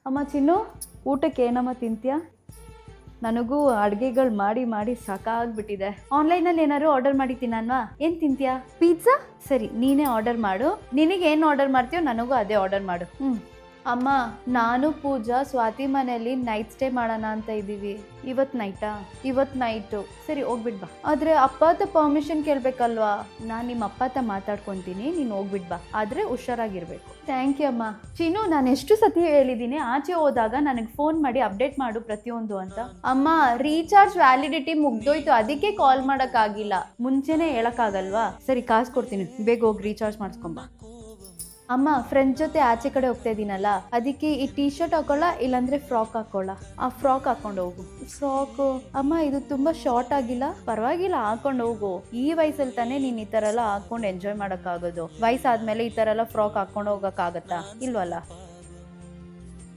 ಅಮ್ಮ ಚಿನ್ನು, ಊಟಕ್ಕೆ ಏನಮ್ಮ ತಿಂತೀಯಾ? ನನಗೂ ಅಡುಗೆಗಳು ಮಾಡಿ ಮಾಡಿ ಸಾಕಾಗ್ಬಿಟ್ಟಿದೆ. ಆನ್ಲೈನಲ್ಲಿ ಏನಾದ್ರು ಆರ್ಡರ್ ಮಾಡಿ ತಿನ್ನಲ್ವಾ? ಏನು ತಿಂತೀಯಾ? ಪಿಜ್ಜಾ? ಸರಿ, ನೀನೇ ಆರ್ಡರ್ ಮಾಡು. ನಿನಗೇನು ಆರ್ಡರ್ ಮಾಡ್ತೀಯೋ ನನಗೂ ಅದೇ ಆರ್ಡರ್ ಮಾಡು. ಅಮ್ಮ, ನಾನು ಪೂಜಾ ಸ್ವಾತಿ ಮನೆಯಲ್ಲಿ ನೈಟ್ ಸ್ಟೇ ಮಾಡೋಣ ಅಂತ ಇದ್ದೀವಿ. ಇವತ್ತು ನೈಟಾ? ಇವತ್ತು ನೈಟು. ಸರಿ, ಹೋಗ್ಬಿಟ್ ಬಾ. ಆದರೆ ಅಪ್ಪ ಹತ್ರ ಪರ್ಮಿಷನ್ ಕೇಳಬೇಕಲ್ವಾ? ನಾನು ನಿಮ್ಮ ಅಪ್ಪ ಹತ್ರ ಮಾತಾಡ್ಕೊತೀನಿ, ನೀನು ಹೋಗ್ಬಿಟ್ ಬಾ. ಆದರೆ ಹುಷಾರಾಗಿರ್ಬೇಕು. ಥ್ಯಾಂಕ್ ಯು ಅಮ್ಮ. ಚಿನ್ನು, ನಾನು ಎಷ್ಟು ಸತಿ ಹೇಳಿದ್ದೀನಿ ಆಚೆ ಹೋದಾಗ ನನಗೆ ಫೋನ್ ಮಾಡಿ ಅಪ್ಡೇಟ್ ಮಾಡು ಪ್ರತಿಯೊಂದು ಅಂತ. ಅಮ್ಮ, ರೀಚಾರ್ಜ್ ವ್ಯಾಲಿಡಿಟಿ ಮುಗ್ದೋಯ್ತು, ಅದಕ್ಕೆ ಕಾಲ್ ಮಾಡೋಕ್ಕಾಗಿಲ್ಲ. ಮುಂಚೆನೇ ಹೇಳೋಕ್ಕಾಗಲ್ವಾ? ಸರಿ, ಕಾಸು ಕೊಡ್ತೀನಿ, ಬೇಗ ಹೋಗಿ ರೀಚಾರ್ಜ್ ಮಾಡಿಸ್ಕೊಂಬ. ಅಮ್ಮ, ಫ್ರೆಂಡ್ಸ್ ಜೊತೆ ಆಚೆ ಕಡೆ ಹೋಗ್ತಾ ಇದ್ದೀನಲ್ಲ, ಅದಕ್ಕೆ ಈ ಟೀ ಶರ್ಟ್ ಹಾಕೊಳ್ಳ, ಇಲ್ಲಾಂದ್ರೆ ಫ್ರಾಕ್ ಹಾಕೊಳ್ಳ? ಆ ಫ್ರಾಕ್ ಹಾಕೊಂಡು ಹೋಗು. ಫ್ರಾಕು? ಅಮ್ಮ, ಇದು ತುಂಬಾ ಶಾರ್ಟ್ ಆಗಿಲ್ಲ? ಪರವಾಗಿಲ್ಲ, ಹಾಕೊಂಡು ಹೋಗು. ಈ ವಯಸ್ಸಲ್ಲಿ ತಾನೇ ನೀನ್ ಈ ತರ ಎಲ್ಲ ಹಾಕೊಂಡು ಎಂಜಾಯ್ ಮಾಡೋಕ್ಕಾಗೋದು. ವಯಸ್ಸಾದ್ಮೇಲೆ ಈ ತರ ಎಲ್ಲ ಫ್ರಾಕ್ ಹಾಕೊಂಡು ಹೋಗಕ್ಕಾಗತ್ತಾ? ಇಲ್ವಲ್ಲ.